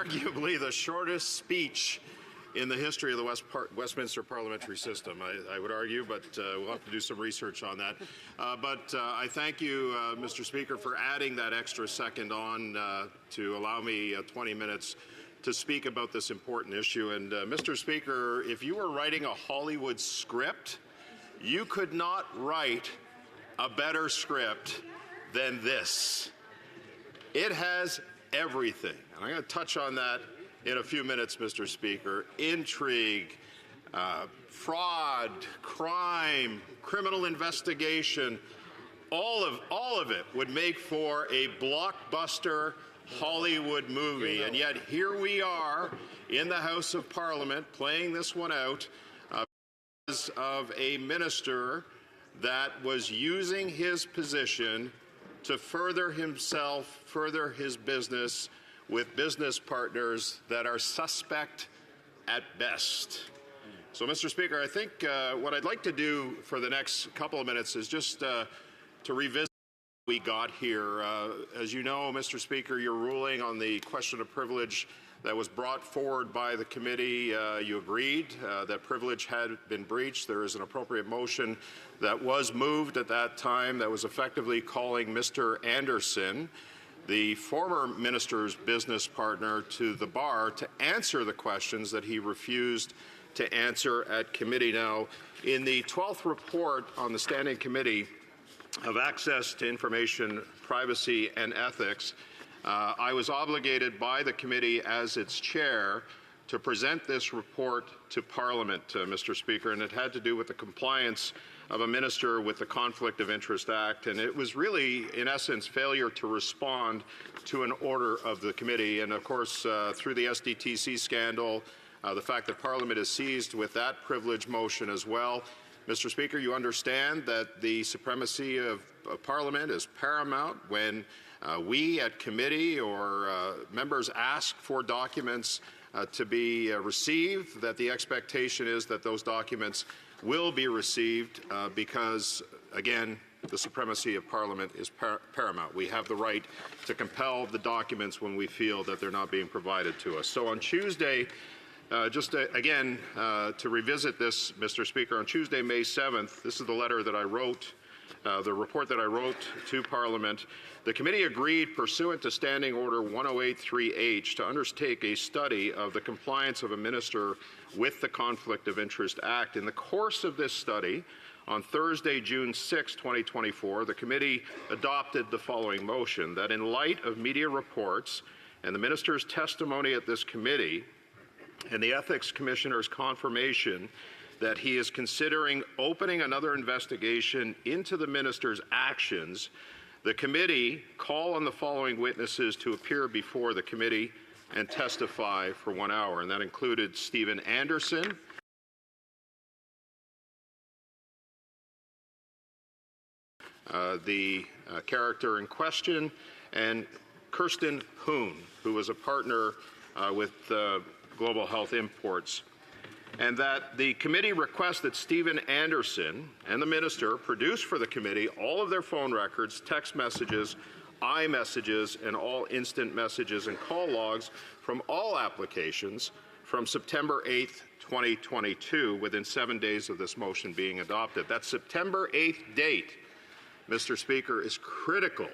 arguably the shortest speech in the history of the Westminster parliamentary system, I would argue, but we'll have to do some research on that. I thank you, Mr. Speaker, for adding that extra second on to allow me 20 minutes to speak about this important issue. And Mr. Speaker, if you were writing a Hollywood script, you could not write a better script than this. It has everything. And I'm going to touch on that in a few minutes, Mr. Speaker. Intrigue, fraud, crime, criminal investigation, all of it would make for a blockbuster Hollywood movie. And yet here we are in the House of Parliament playing this one out because of a minister that was using his position to further himself, further his business with business partners that are suspect at best. So, Mr. Speaker, I think what I'd like to do for the next couple of minutes is just to revisit what we got here. As you know, Mr. Speaker, your ruling on the question of privilege that was brought forward by the committee, you agreed that privilege had been breached. There is an appropriate motion that was moved at that time that was effectively calling Mr. Anderson, the former minister's business partner, to the bar to answer the questions that he refused to answer at committee. Now, in the 12th report on the Standing Committee of Access to Information, Privacy and Ethics, I was obligated by the committee as its chair to present this report to Parliament, Mr. Speaker, and it had to do with the compliance of a minister with the Conflict of Interest Act, and it was really, in essence, failure to respond to an order of the committee. And of course, through the SDTC scandal, the fact that Parliament is seized with that privilege motion as well. Mr. Speaker, you understand that the supremacy of Parliament is paramount when we at committee or members ask for documents to be received, that the expectation is that those documents will be received because, again, the supremacy of Parliament is paramount. We have the right to compel the documents when we feel that they're not being provided to us. So on Tuesday, again, to revisit this, Mr. Speaker, on Tuesday, May 7th, this is the letter that I wrote, the report that I wrote to Parliament. The committee agreed, pursuant to Standing Order 1083H, to undertake a study of the compliance of a minister with the Conflict of Interest Act. In the course of this study, on Thursday, June 6, 2024, the committee adopted the following motion: that in light of media reports and the minister's testimony at this committee and the Ethics Commissioner's confirmation that he is considering opening another investigation into the minister's actions, the committee call on the following witnesses to appear before the committee and testify for 1 hour. And that included Stephen Anderson, the character in question, and Kirsten Hoon, who was a partner with Global Health Imports. And that the committee requests that Stephen Anderson and the minister produce for the committee all of their phone records, text messages, iMessages, and all instant messages and call logs from all applications from September 8th, 2022, within 7 days of this motion being adopted. That September 8th date, Mr. Speaker, is critical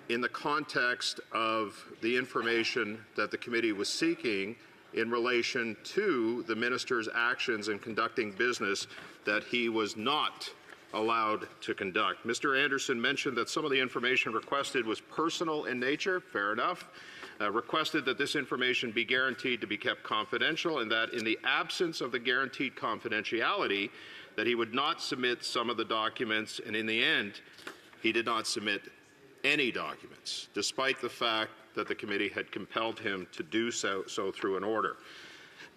in the context of the information that the committee was seeking in relation to the minister's actions in conducting business that he was not allowed to conduct. Mr. Anderson mentioned that some of the information requested was personal in nature. Fair enough. Requested that this information be guaranteed to be kept confidential, and that in the absence of the guaranteed confidentiality, that he would not submit some of the documents, and in the end, he did not submit any documents, despite the fact that the committee had compelled him to do so through an order.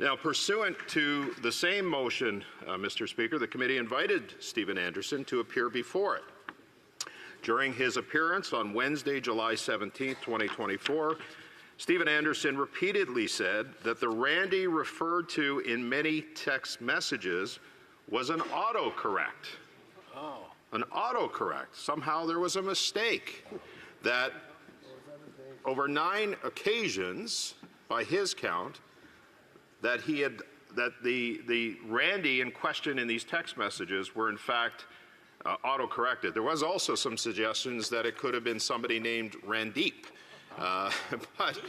Now, pursuant to the same motion, Mr. Speaker, the committee invited Stephen Anderson to appear before it. During his appearance on Wednesday, July 17, 2024, Stephen Anderson repeatedly said that the Randy referred to in many text messages was an autocorrect. Oh. An autocorrect. Somehow there was a mistake that over 9 occasions by his count, that the Randy in question in these text messages were in fact auto-corrected. There was also some suggestions that it could have been somebody named Randeep. But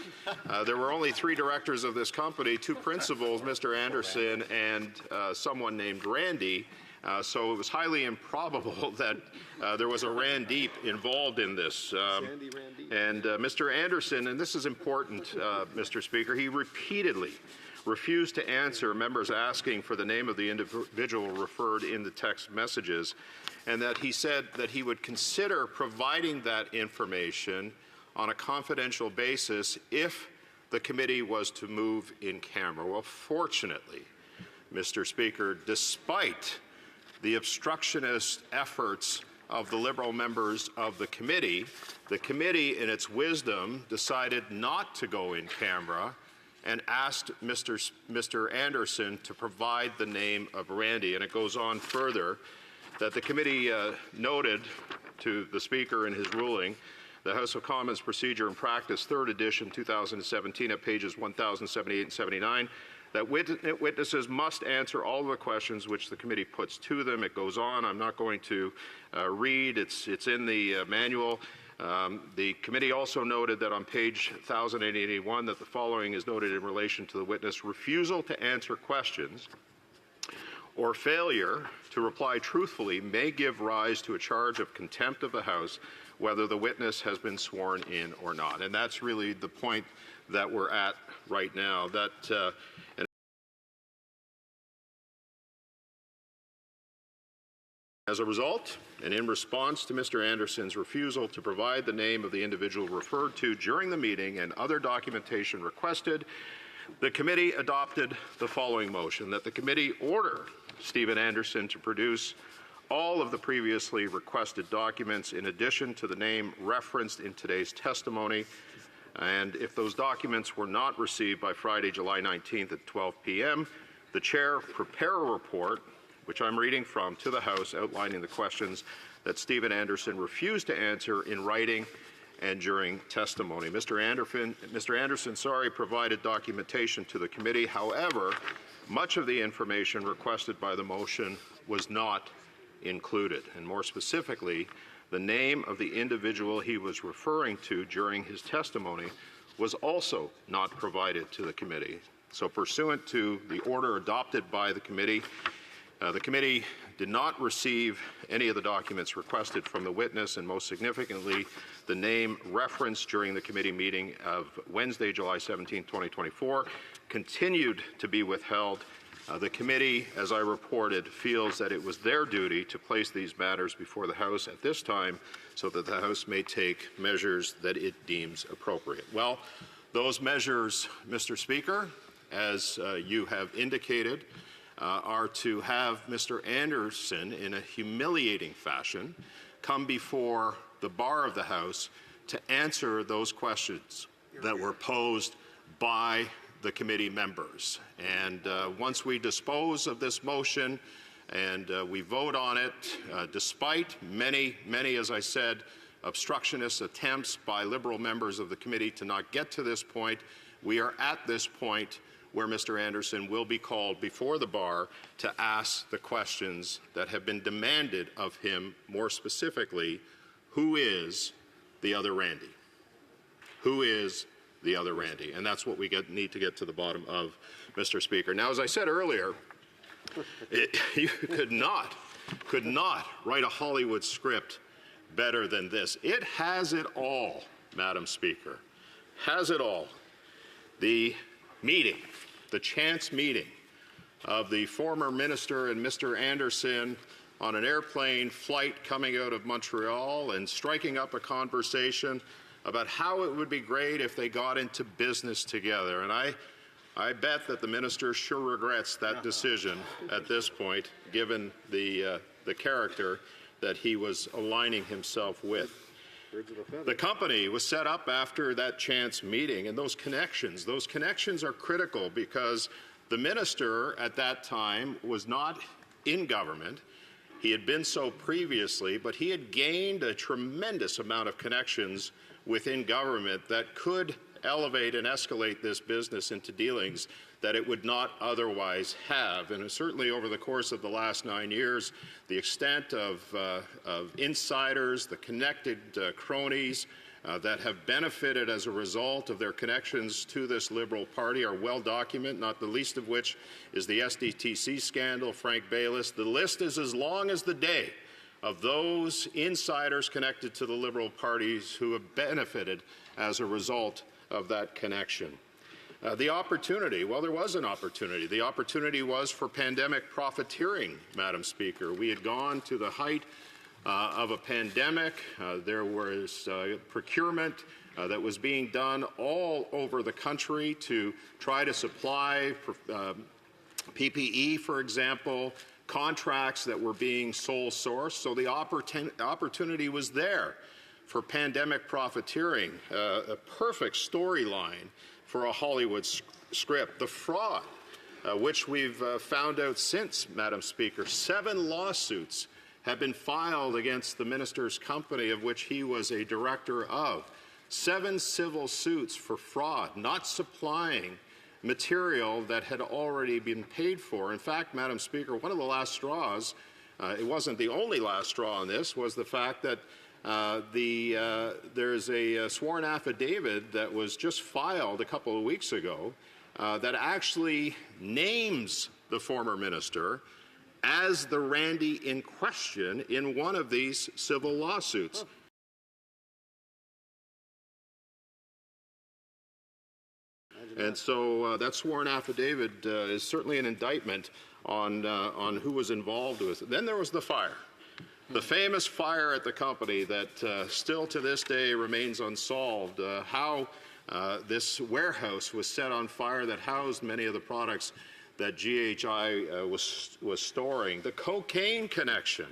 there were only 3 directors of this company, 2 principals, Mr. Anderson and someone named Randy. So it was highly improbable that there was a Randeep involved in this. And Mr. Anderson, and this is important, Mr. Speaker, he repeatedly refused to answer members asking for the name of the individual referred in the text messages, and that he said that he would consider providing that information on a confidential basis if the committee was to move in camera. Well, fortunately, Mr. Speaker, despite the obstructionist efforts of the Liberal members of the committee, in its wisdom, decided not to go in camera and asked Mr. Anderson to provide the name of Randy. And it goes on further that the committee noted to the Speaker in his ruling, the House of Commons Procedure and Practice, 3rd edition, 2017, at pages 1078 and 79, that witnesses must answer all of the questions which the committee puts to them. It goes on. I'm not going to read. It's in the manual. The committee also noted that on page 1081 that the following is noted in relation to the witness: refusal to answer questions or failure to reply truthfully may give rise to a charge of contempt of the House, whether the witness has been sworn in or not. And that's really the point that we're at right now. As a result, and in response to Mr. Anderson's refusal to provide the name of the individual referred to during the meeting and other documentation requested, the committee adopted the following motion: that the committee order Stephen Anderson to produce all of the previously requested documents in addition to the name referenced in today's testimony, and if those documents were not received by Friday, July 19th at 12 p.m., the chair prepare a report, which I'm reading from, to the House outlining the questions that Stephen Anderson refused to answer in writing and during testimony. Mr. Anderson, provided documentation to the committee. However, much of the information requested by the motion was not included, and more specifically, the name of the individual he was referring to during his testimony was also not provided to the committee. So pursuant to the order adopted by the committee did not receive any of the documents requested from the witness, and most significantly, the name referenced during the committee meeting of Wednesday, July 17, 2024, continued to be withheld. The committee, as I reported, feels that it was their duty to place these matters before the House at this time so that the House may take measures that it deems appropriate. Well, those measures, Mr. Speaker, as you have indicated, are to have Mr. Anderson, in a humiliating fashion, come before the bar of the House to answer those questions that were posed by the committee members. And once we dispose of this motion and we vote on it, despite many, as I said, obstructionist attempts by Liberal members of the committee to not get to this point, we are at this point where Mr. Anderson will be called before the bar to ask the questions that have been demanded of him. More specifically, who is the other Randy? Who is the other Randy? And that's what we need to get to the bottom of, Mr. Speaker. Now, as I said earlier, you could not write a Hollywood script better than this. It has it all, Madam Speaker. Has it all. The meeting, the chance meeting of the former minister and Mr. Anderson on an airplane flight coming out of Montreal and striking up a conversation about how it would be great if they got into business together. And I bet that the minister sure regrets that decision at this point, given the character that he was aligning himself with. The company was set up after that chance meeting, and those connections are critical because the minister at that time was not in government. He had been so previously, but he had gained a tremendous amount of connections within government that could elevate and escalate this business into dealings that it would not otherwise have. And certainly over the course of the last 9 years, the extent of insiders, the connected cronies that have benefited as a result of their connections to this Liberal Party are well documented, not the least of which is the SDTC scandal, Frank Baylis. The list is as long as the day of those insiders connected to the Liberal parties who have benefited as a result of that connection. The opportunity, well, there was an opportunity. The opportunity was for pandemic profiteering, Madam Speaker. We had gone to the height of a pandemic. There was procurement that was being done all over the country to try to supply PPE, for example, contracts that were being sole sourced. So the opportunity was there for pandemic profiteering, a perfect storyline for a Hollywood script. The fraud, which we've found out since, Madam Speaker, 7 lawsuits have been filed against the minister's company, of which he was a director of. 7 civil suits for fraud, not supplying material that had already been paid for. In fact, Madam Speaker, one of the last straws, it wasn't the only last straw on this, was the fact that there's a sworn affidavit that was just filed a couple of weeks ago that actually names the former minister as the Randy in question in one of these civil lawsuits. And so that sworn affidavit is certainly an indictment on who was involved with it. Then there was the fire. The famous fire at the company that still to this day remains unsolved. How this warehouse was set on fire that housed many of the products that GHI was storing. The cocaine connection,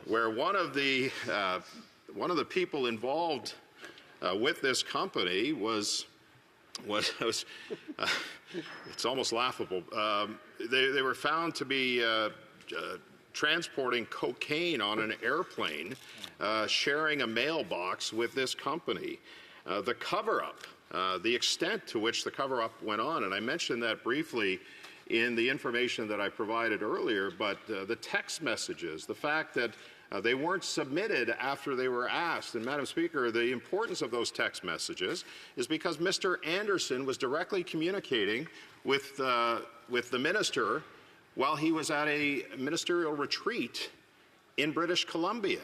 where one of the people involved with this company was it's almost laughable. They were found to be transporting cocaine on an airplane, sharing a mailbox with this company. The cover-up, the extent to which the cover-up went on, and I mentioned that briefly in the information that I provided earlier, but the text messages, the fact that they weren't submitted after they were asked. And Madam Speaker, the importance of those text messages is because Mr. Anderson was directly communicating with the minister while he was at a ministerial retreat in British Columbia.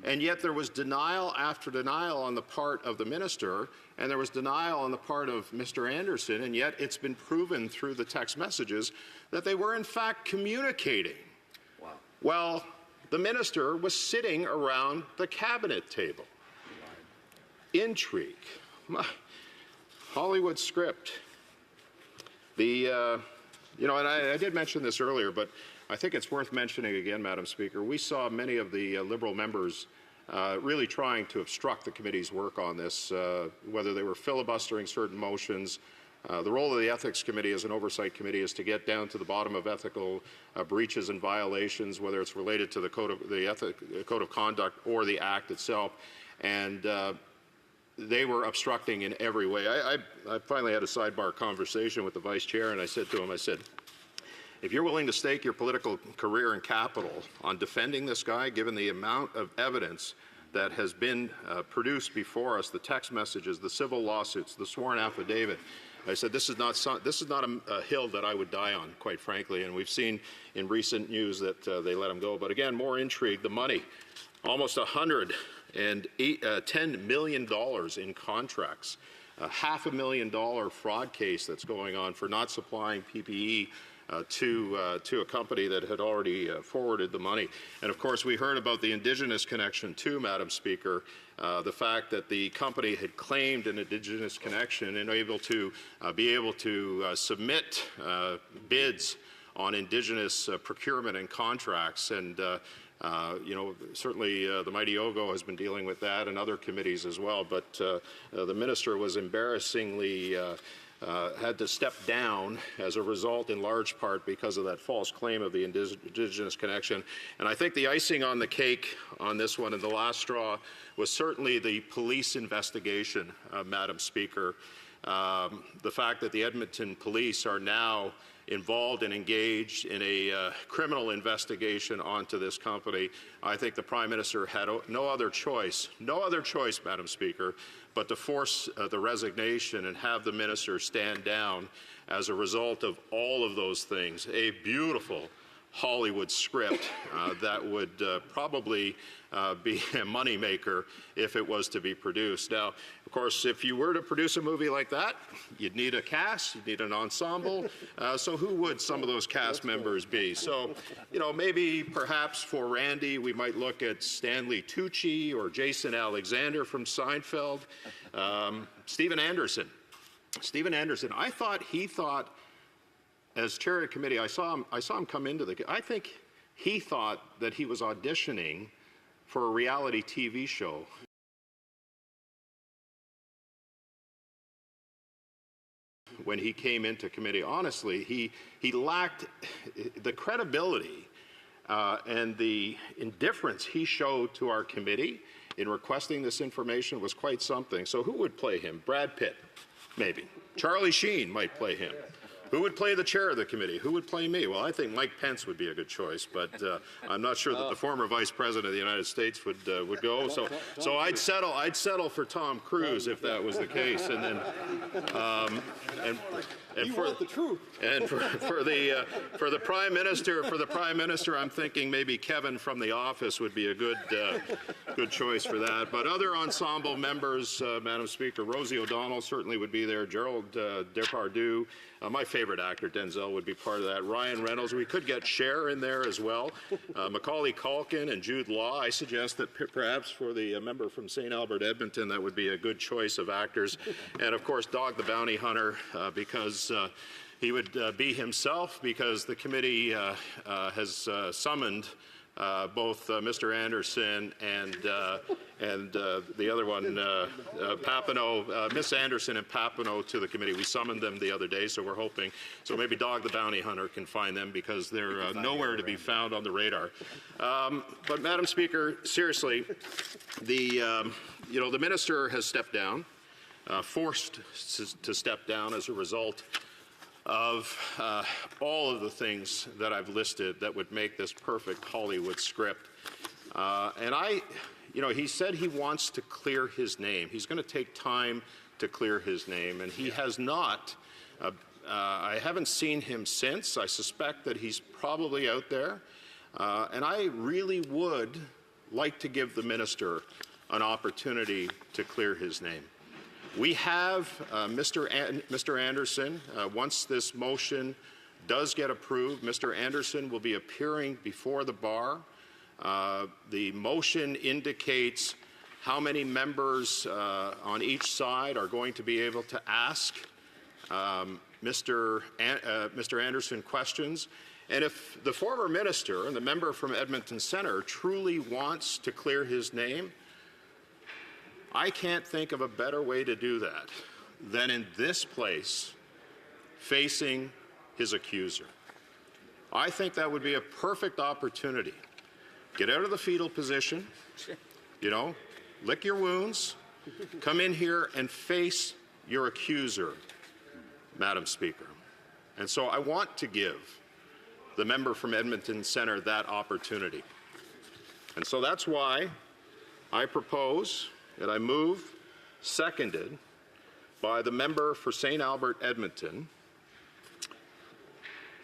And yet there was denial after denial on the part of the minister, and there was denial on the part of Mr. Anderson, and yet it's been proven through the text messages that they were in fact communicating. Wow. Well, the minister was sitting around the cabinet table. Intrigue. Hollywood script. And I did mention this earlier, but I think it's worth mentioning again, Madam Speaker. We saw many of the Liberal members really trying to obstruct the committee's work on this, whether they were filibustering certain motions. The role of the Ethics Committee as an oversight committee is to get down to the bottom of ethical breaches and violations, whether it's related to the Code of Conduct or the Act itself. And they were obstructing in every way. I finally had a sidebar conversation with the Vice Chair, and I said to him, if you're willing to stake your political career and capital on defending this guy, given the amount of evidence that has been produced before us, the text messages, the civil lawsuits, the sworn affidavit, I said, this is not a hill that I would die on, quite frankly, and we've seen in recent news that they let him go. But again, more intrigue, the money, almost $110 million in contracts, a $500,000 fraud case that's going on for not supplying PPE to a company that had already forwarded the money. And of course, we heard about the Indigenous connection too, Madam Speaker. The fact that the company had claimed an Indigenous connection and be able to submit bids on Indigenous procurement and contracts. And certainly the Mighty Ogo has been dealing with that and other committees as well. But the minister was embarrassingly had to step down as a result, in large part, because of that false claim of the indigenous connection. And I think the icing on the cake on this one, and the last straw, was certainly the police investigation, Madam Speaker. The fact that the Edmonton police are now involved and engaged in a criminal investigation onto this company. I think the Prime Minister had no other choice, Madam Speaker, but to force the resignation and have the Minister stand down as a result of all of those things. A beautiful Hollywood script that would probably be a moneymaker if it was to be produced. Now, of course, if you were to produce a movie like that, you'd need a cast, you'd need an ensemble. So who would some of those cast members be? So, you know, maybe perhaps for Randy, we might look at Stanley Tucci or Jason Alexander from Seinfeld. Stephen Anderson. I thought, as chair of the committee, I saw him come into I think he thought that he was auditioning for a reality TV show. When he came into committee, honestly, he lacked the credibility and the indifference he showed to our committee in requesting this information was quite something. So who would play him? Brad Pitt, maybe. Charlie Sheen might play him. Who would play the chair of the committee? Who would play me? Well, I think Mike Pence would be a good choice, but I'm not sure that the former Vice President of the United States would go. So I'd settle for Tom Cruise if that was the case, and then for the Prime Minister, I'm thinking maybe Kevin from The Office would be a good choice for that. But other ensemble members, Madam Speaker, Rosie O'Donnell certainly would be there. Gerald Depardieu. My favorite actor, Denzel, would be part of that. Ryan Reynolds. We could get Cher in there as well. Macaulay Culkin and Jude Law. I suggest that perhaps for the member from St. Albert, Edmonton, that would be a good choice of actors. And, of course, Dog the Bounty Hunter, because he would be himself, because the committee has summoned both Mr. Anderson and the other one, Papineau, Miss Anderson and Papineau to the committee. We summoned them the other day, so we're hoping. So maybe Dog the Bounty Hunter can find them, because they're nowhere to be found on the radar. But Madam Speaker, seriously, the minister has stepped down, forced to step down as a result of all of the things that I've listed that would make this perfect Hollywood script. He said he wants to clear his name. He's going to take time to clear his name, and he has not. I haven't seen him since. I suspect that he's probably out there. And I really would like to give the minister an opportunity to clear his name. We have Mr. Anderson. Once this motion does get approved, Mr. Anderson will be appearing before the bar. The motion indicates how many members on each side are going to be able to ask Mr. Anderson questions. And if the former minister and the member from Edmonton Centre truly wants to clear his name, I can't think of a better way to do that than in this place, facing his accuser. I think that would be a perfect opportunity. Get out of the fetal position, lick your wounds, come in here and face your accuser, Madam Speaker. And so I want to give the member from Edmonton Centre that opportunity. And so that's why I propose and I move, seconded by the member for St. Albert, Edmonton.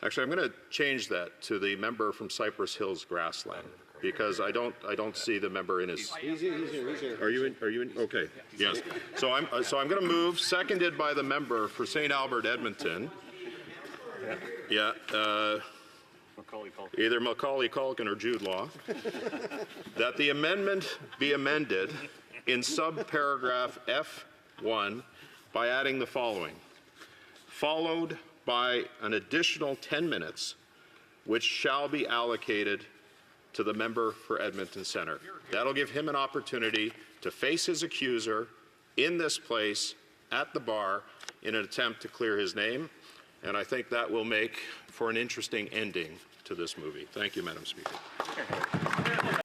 Actually, I'm going to change that to the member from Cypress Hills, Grassland, because I don't see the member in his. He's here. Are you in? Okay. Yes. So I'm going to move, seconded by the member for St. Albert, Edmonton. Yeah. Either Macaulay Culkin or Jude Law. That the amendment be amended in subparagraph F1 by adding the following: followed by an additional 10 minutes, which shall be allocated to the member for Edmonton Centre. That'll give him an opportunity to face his accuser in this place at the bar in an attempt to clear his name, and I think that will make for an interesting ending to this movie. Thank you, Madam Speaker.